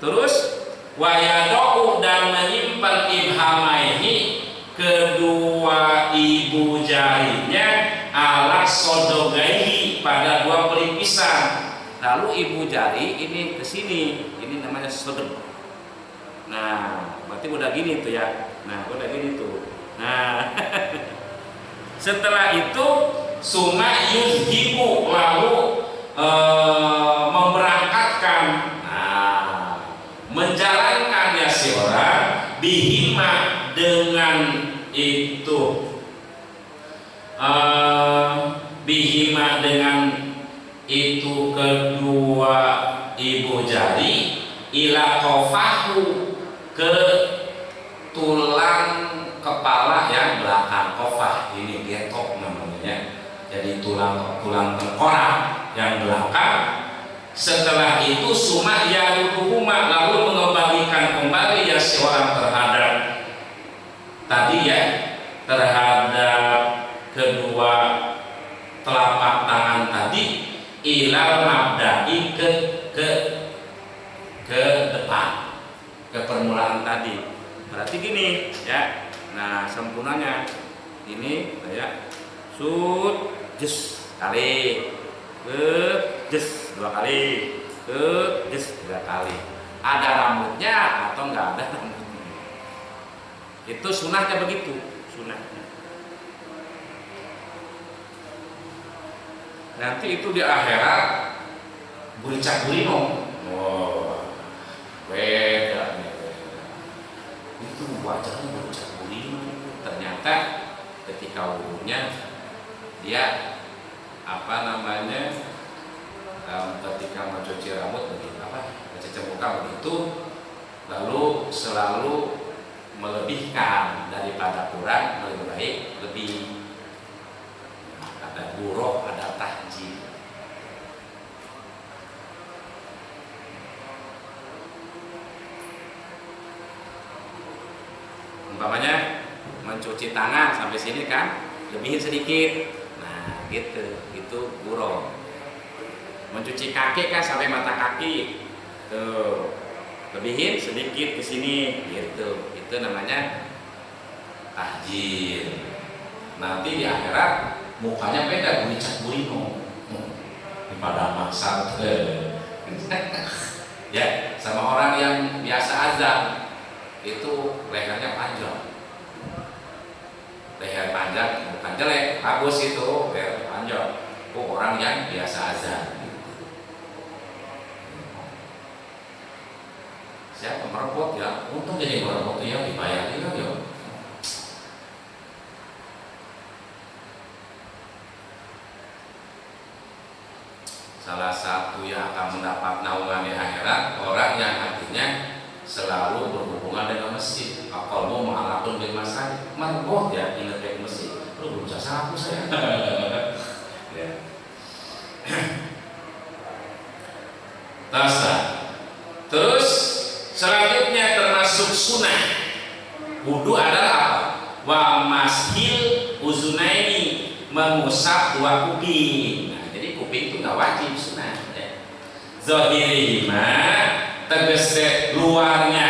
Terus wayadau dan menyimpan ibhamaihi kedua ibu jarinya ala sodogaihi pada dua pelipisan. Lalu ibu jari ini ke sini, ini namanya sodog. Nah, berarti udah gini tuh ya. Nah, udah gini tuh. Nah, setelah itu summa yuzhibu lalu memberangkatkan, menjalankan ya si orang bihima dengan itu, bihima dengan itu kedua ibu jari ila kofahu ke tulang kepala yang belakang. Kofah ini getok namanya, jadi tulang tengkorak yang belakang. Setelah itu summa yaruduhuma lalu mengembalikan kembali ya si orang terhadap tadi ya, terhadap kedua telapak tangan tadi ilal mabda'i ke depan, ke permulaan tadi. Berarti gini ya. Nah, sempurnanya ini ya, sud jes kali, jes dua kali, jes tiga kali. Ada rambutnya atau enggak ada rambutnya? Itu sunahnya begitu, sunahnya. Nanti itu di akhirat buricak burino. Oh, beda nih. Itu wajahnya buricak burino. Ternyata ketika wudunya dia apa namanya, ketika mencuci rambut begitu, mencuci muka begitu, lalu selalu melebihkan daripada kurang, lebih baik lebih. Ada buruk, ada tahjil. Umpamanya mencuci tangan sampai sini kan, lebihin sedikit. Nah, gitu, itu buruk. Mencuci kaki kan sampai mata kaki, tuh lebihin sedikit ke sini, gitu. Itu namanya tahjil. Nanti di akhirat mukanya beda, buricak burino, pada maksa ya, sama orang yang biasa azan itu lehernya panjang, leher panjang bukan jelek, bagus itu leher panjang. Orang yang biasa azan. Siapa merebut ya? Untung jadi merebut ya, dibayar ya. Salah satu yang akan mendapat naungan di akhirat orang yang hatinya selalu berhubungan dengan masjid. Aqalmu ma'alakun bil masjid, merebut ya, ingat ke masjid. Lu belum bisa sapu saya. Ya. Terus selanjutnya termasuk sunnah wudu adalah apa? Wa mashil uzunaini, mengusap dua kuping. Nah, jadi kuping itu nggak wajib, sunnah. Ya. Zahirihima tegese luarnya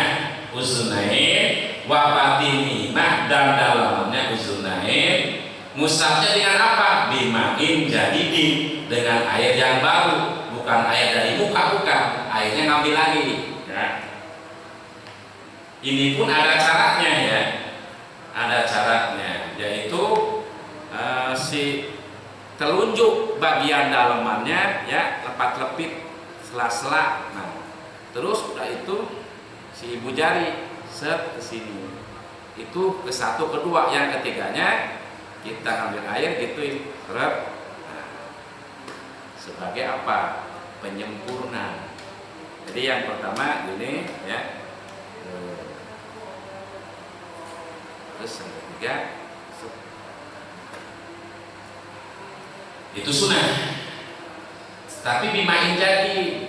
uzunain, wa batinihima dan dalamnya uzunain. Musabnya dengan apa? Bimain jadidin, dengan air yang baru, bukan air dari muka, bukan. Airnya ngambil lagi. Ya. Ini pun ada caranya ya, ada caranya, yaitu telunjuk bagian dalamannya ya, lepat-lepit sela-sela. Nah, terus udah itu si ibu jari set ke sini. Itu ke satu, kedua, yang ketiganya kita ambil air gitu, rep. Nah, sebagai apa? Penyempurna. Jadi yang pertama gini ya. Terus yang ketiga itu sunnah. Tapi bimain jadi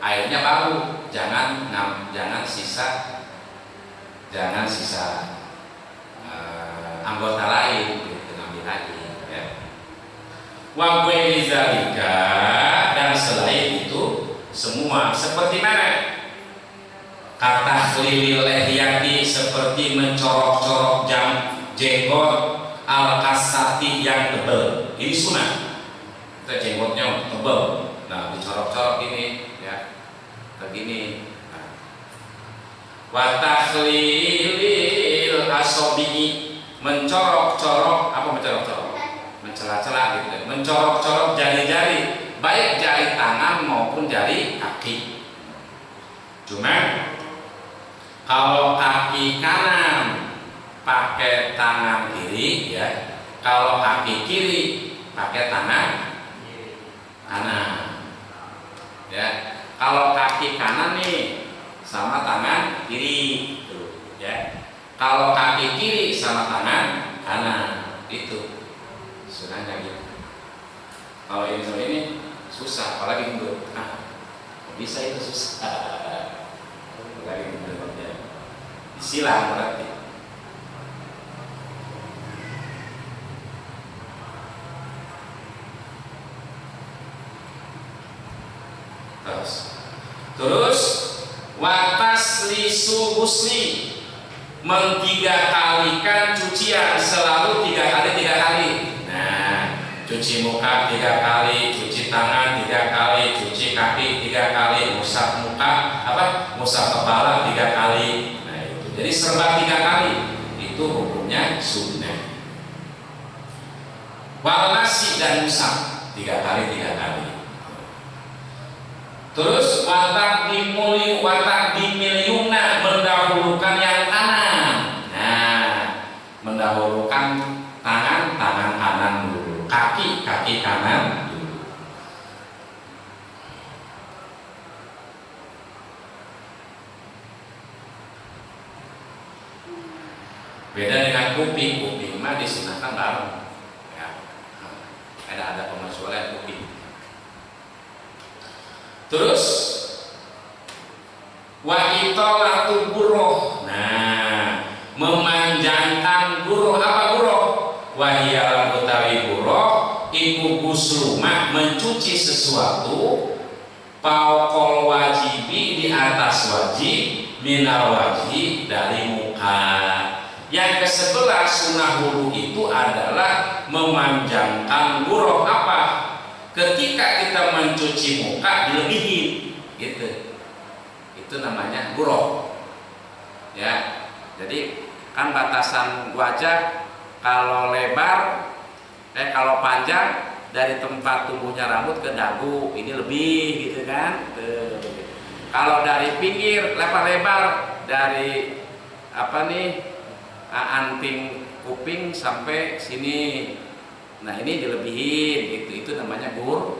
airnya baru, jangan sisa anggota lain gitu, ngambil lagi ya. Wa zalika, dan selain itu semua seperti mana? Kata lilil lehyati, seperti mencorok-corok jenggot al-kasati yang tebal. Ini sunnah. Kita jenggotnya tebal, nah dicorok-corok ini ya, begini. Nah. Wa takhlilil asobi'i, mencorok-corok, apa mencorok-corok? Mencela-cela gitu. Mencorok-corok jari-jari, baik jari tangan maupun jari kaki. Cuma kalau kaki kanan pakai tangan kiri ya, kalau kaki kiri pakai tangan kanan ya. Kalau kaki kanan nih sama tangan kiri tuh ya, kalau kaki kiri sama tangan kanan, itu sunahnya gitu. Kalau ini susah, apalagi gendut. Nah, bisa itu susah, apalagi gendut ya. Disilang berarti. Terus watas lisu husli, mentiga kalikan cucian, selalu 3 kali. Nah, cuci muka 3 kali, cuci tangan 3 kali, cuci kaki 3 kali, musaf muka musaf kepala 3 kali. Nah itu, jadi serba 3 kali. Itu hukumnya sunnah. Walnasi dan musaf 3 kali. Terus watak dimil yumna, mendahulukan yang kanan. Nah, mendahulukan tangan kanan dulu, kaki kanan dulu. Beda dengan kuping mah disunahkan bareng. Ya. Ada pemasulahan kuping. Terus wa itolatu buruh. Nah, memanjangkan buruh. Apa buruh? Wahiyal utawi buruh iku guslumah, mencuci sesuatu paukol wajibi, di atas wajib, minal wajib, dari muka. Yang ke-11 sunnah wudu itu adalah memanjangkan buruh. Apa? Ketika kita mencuci muka dilebihin gitu, itu namanya buruk ya. Jadi kan batasan wajah kalau lebar kalau panjang dari tempat tumbuhnya rambut ke dagu ini lebih gitu kan. Kalau dari pinggir lebar-lebar dari anting kuping sampai sini, nah ini dilebihin gitu, itu namanya buruk.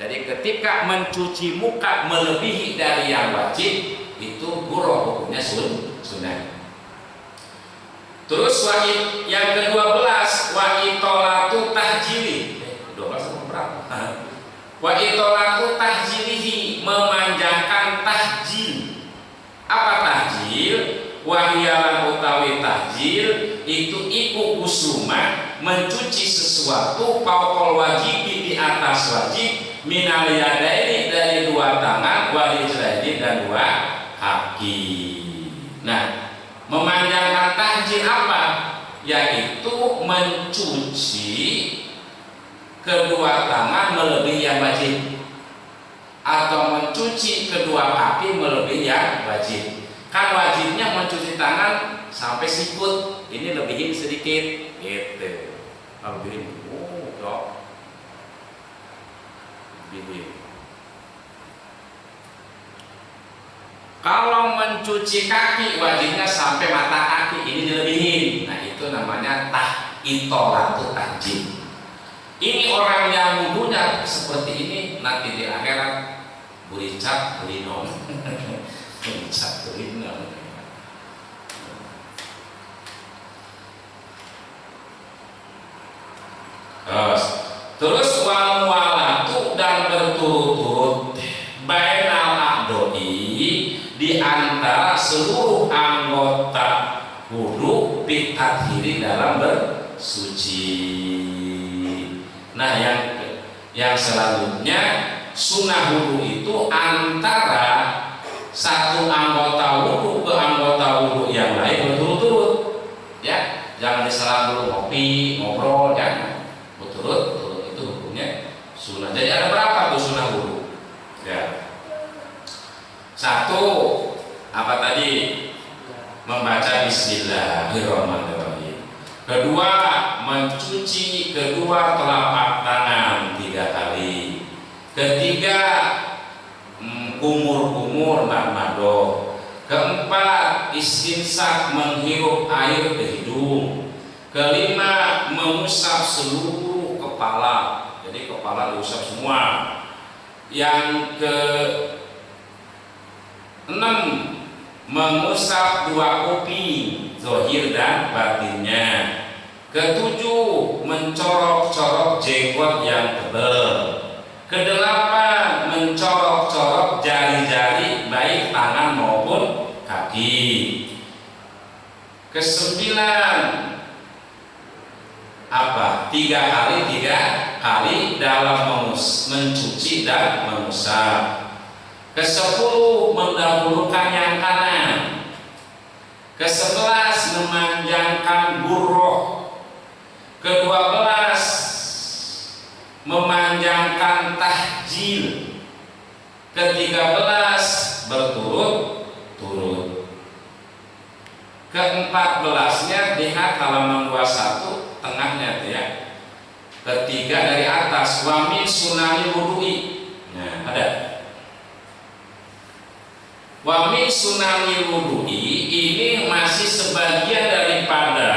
Jadi ketika mencuci muka melebihi dari yang wajib, itu buruk, hukumnya sunnah. Terus wajib yang ke-12 wa itolatu tahjili. 12 sama berapa? Wa itolatu tahjilihi, memanjangkan tahjil. Apa tahjil? Wahyalan utawi tahjil itu iku kusuma, mencuci sesuatu paukol wajib, di atas wajib, minal yadaini, dari 2 tangan, walijraini, dan 2 kaki. Nah, memanjangkan tahjil apa? Yaitu mencuci kedua tangan melebihi yang wajib, atau mencuci kedua kaki melebihi yang wajib. Kan wajibnya mencuci tangan sampai sikut, ini lebihin sedikit gitu. Albihin. Oh, dok. Albihin. Kalau mencuci kaki wajibnya sampai mata kaki, ini dilebihin. Nah itu namanya itolatul tajim. Ini orang yang wudhunya seperti ini nanti di akhirat buricap burinom. Buricap burinom. Terus wal mualatu dan berturut-turut bainal a'doi di antara seluruh anggota wudu bitathiri dalam bersuci. Nah yang selanjutnya sunnah wudu itu antara satu anggota wudu ke anggota wudu yang lain berturut-turut, ya jangan diselang dulu ngopi ngobrol, jangan berturut-turut, itu hukumnya sunnah. Jadi ada berapa tuh sunnah wudu? Ya. Satu, apa tadi? Membaca bismillahirrahmanirrahim. Kedua, mencuci kedua telapak tangan 3 kali. Ketiga, kumur-kumur mado. Keempat, istinsak menghirup air ke hidung. Kelima, mengusap seluruh kepala. Jadi kepala diusap semua. Yang ke-6, mengusap 2 kuping zahir dan batinnya. Ke-7, mencorok-corok jenggot yang tebal. Ke-8, mencorok-corok jari-jari baik tangan maupun kaki. Ke-9, apa? 3 kali dalam mencuci dan mengusap. Ke-10, mendahulukan yang kanan. Ke-11, memanjangkan burroh. Ke-12, memanjangkan tahjil. Ke-13, berturut-turut. Ke-14-nya lihat halaman 21 tengahnya ya. Ketiga dari atas, wa min sunani wudu'i. Nah, ada. Wa min sunani wudu'i ini masih sebagian daripada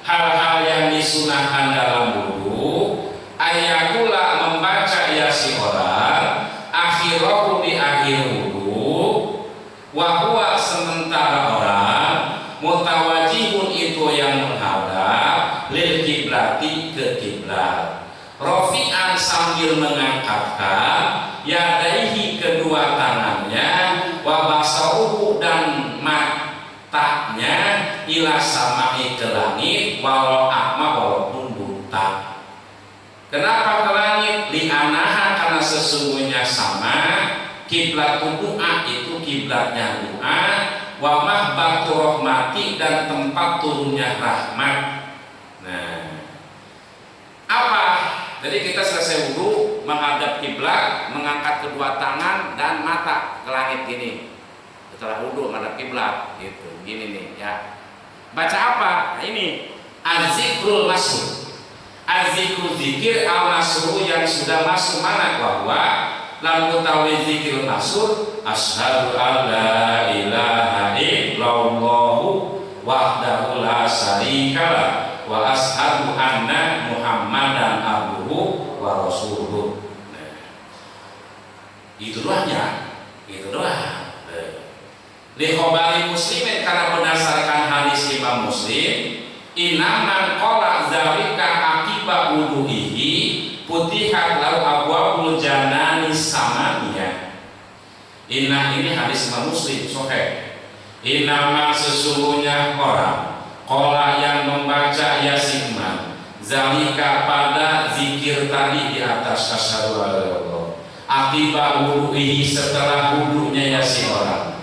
hal-hal yang disunahkan dalam wudu. Ayakula membaca yasin orang akhirahu di akhir wudu, wa huwa sementara orang mutawajihun itu yang menghadap lil kiblati ke kiblat, rofi'an sambil mengangkatkan yadaihi kedua tangannya, wa basauhu dan matanya ila samai ke langit, walau akma walaupun buta. Kenapa ke langit? Li'anaha karena sesungguhnya sama kiblat doa itu kiblatnya doa, wa mahbatu rahmati dan tempat turunnya rahmat. Nah, apa? Jadi kita selesai wudu, menghadap kiblat, mengangkat kedua tangan dan mata ke langit gini. Setelah wudu menghadap kiblat, gitu, gini nih ya. Baca apa? Nah, ini az-zikrul masuk. Az-zikru zikir al-masru yang sudah masuk mana? Bahwa lalu tawi zikir masuk asyhadu alla ilaha illallah wahdahu la syarikalah wa asyhadu anna muhammadan abduhu wa rasuluh. Nah, itu doanya, itu doa. Li khabari muslimin karena berdasarkan hadis Imam Muslim, inaman qala zalika akiba wudu'ihi putihat lahu abwabul janani samania. Inna ini hadis Imam Muslim sahih. Inama sesungguhnya orang qala yang membaca yasin zalika pada zikir tadi di atas asyhadu alla ilaha illallah akiba wudu'ihi setelah wudunya yasin orang,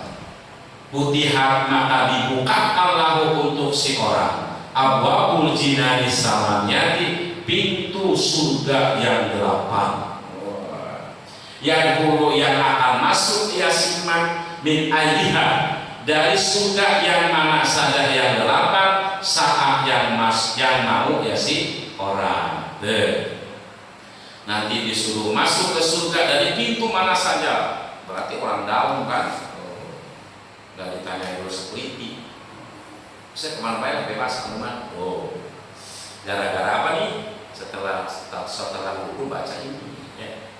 putihat maka dibukakan lahu untuk si orang abwabul jinani samaniati pintu surga yang 8. Yang dulu yang akan masuk yasinman min ayyiha dari surga yang mana saja yang 8 saat yang mau yasin orang. Nanti disuruh masuk ke surga dari pintu mana saja. Berarti orang dalam kan. Gak ditanya dulu security. Saya kemana bayar bebas anuman. Gara-gara apa nih? Setelah guru baca ini. Ya.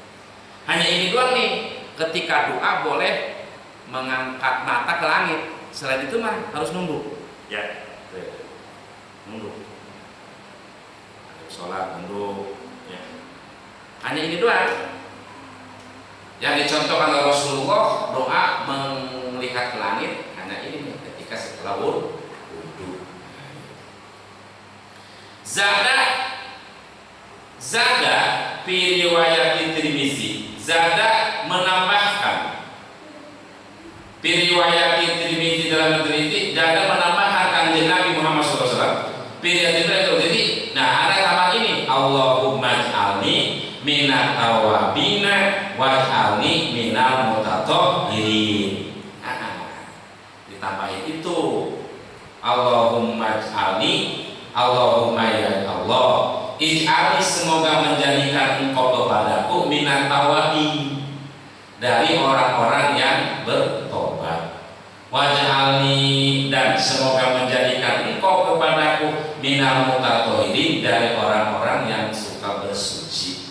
Hanya ini doang nih. Ketika doa boleh mengangkat mata ke langit. Selain itu mah harus nunduk. Ya. Nunduk. Sholat nunduk. Ya. Hanya ini doang. Yang dicontohkan oleh Rasulullah doa melihat ke langit hanya ini ketika setelah wudhu. Zada fi riwayat Tirmizi. Zada menambahkan fi riwayat Tirmizi dalam Tirmizi. Zada menambahkan kanjeng Nabi Muhammad SAW. Fi riwayat Tirmizi. Nah ada tambah ini. Allahumma ij'alni minat tawabina waj'alni minal mutatahhirin. Ditambahin itu Allahumma ij'alni, Allahumma ya Allah, ij'alni semoga menjadikan engkau kepadaku minat tawabin, dari orang-orang yang bertobat. Waj'alni, dan semoga menjadikan engkau kepadaku minal mutatahhirin, dari orang-orang yang suka bersuci.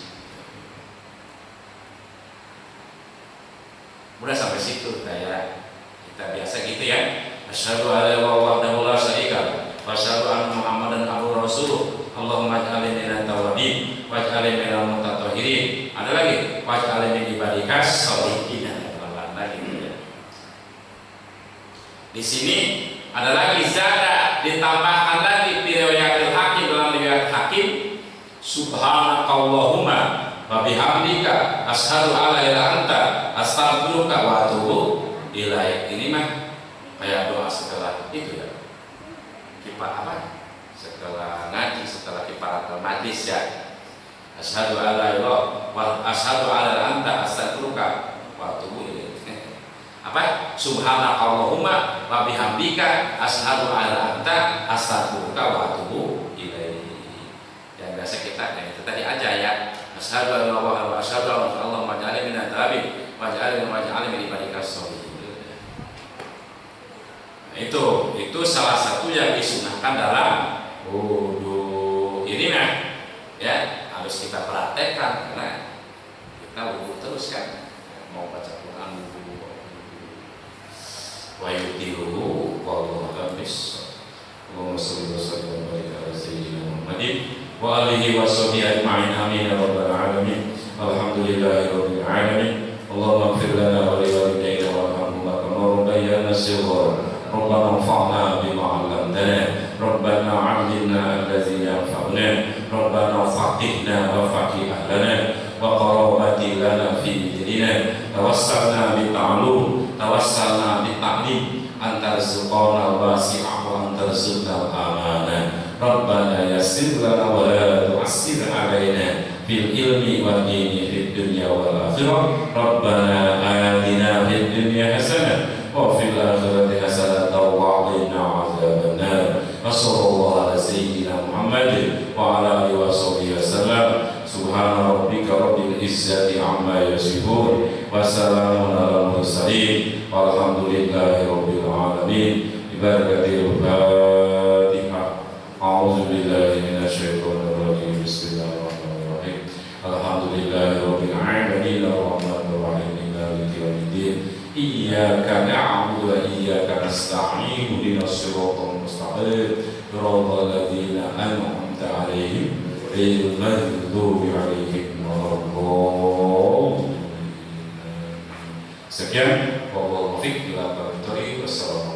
Udah sampai situ kayak kita biasa gitu ya. Asyhadu alla ilaha illallah wahdahu la syarika wa asyhadu anna Muhammadan abduhu rasuluh. Allahumma ij'alni minat tawabin waj'alni minal mutatahhirin. Ada lagi waj'alni min ibadikas sholihin. Lagi ya. Di sini ada lagi zada, ditambahkan lagi riwayat Hakim, dalam riwayat Hakim subhanakallahumma wa bihamdika asyhadu alla ilaha anta astaghfiruka wa atubu ilaik. Ini mah kayak doa setelah itu ya. Kifar apa? Setelah ngaji, setelah kifaratul majlis ya. Asyhadu alla ilaha wa asyhadu alla anta astaghfiruka wa atubu ilaik. Apa? Subhanakallahumma wa bihamdika asyhadu alla anta astaghfiruka wa atubu ilaik. Yang biasa kita yang itu tadi aja ya. Asyhadu an la ilaha illallah wa asyhadu anna Allahumma ja'alni minat tawabin waj'alni min ibadikas sholihin. Nah, itu salah satu yang disunahkan dalam wudu. Ini mah ya harus kita praktekkan karena kita wudu terus kan. Mau baca Quran wudu. Wa yutiru wallahu a'lam. Allahumma shalli wa sallim wa barik ala sayyidina Muhammadin wa alihi wa sahbihi ajma'in. Amin ya rabbal alamin. Alhamdulillahi rabbil alamin. Allahumma ighfir lana wa li walidayna warhamhuma kama rabbayana shighara. Rabbana anfa'na bima 'allamtana. Rabbana 'allimna allazi yanfa'una. Rabbana faqihna wa faqih ahlana wa qarabati lana fi dinina. Tawassalna bi ta'allum, tawassalna bi ta'lim. Antarzuqana wasi'ah wa antarzuqna amanah. Rabbana yassir lana wa la tu'assir alaina fil ilmi wa dini fid dunya wal akhirah. Rabbana atina fid dunya hasanah wa fil akhirati hasanah wa qina adzabannar. Wassallallahu ala sayyidina Muhammad wa ala alihi wa sahbihi wasallam. Subhana rabbika rabbil izzati amma yasifun wa salamun alal mursalin walhamdulillahi rabbil alamin. Ibarakatil Fatihah. A'udzu billahi minasyaitonir rajim. Bismillahirrahmanirrahim. Alhamdulillahi rabbil alamin arrahmanir rahim maliki yaumiddin. Iyyaka na'budu wa iyyaka nasta'in. Ihdinas siratal mustaqim. Siratal ladzina an'amta 'alaihim ghairil maghdubi 'alaihim waladdallin. Sekian, wabillahi taufiq. Wassalamualaikum.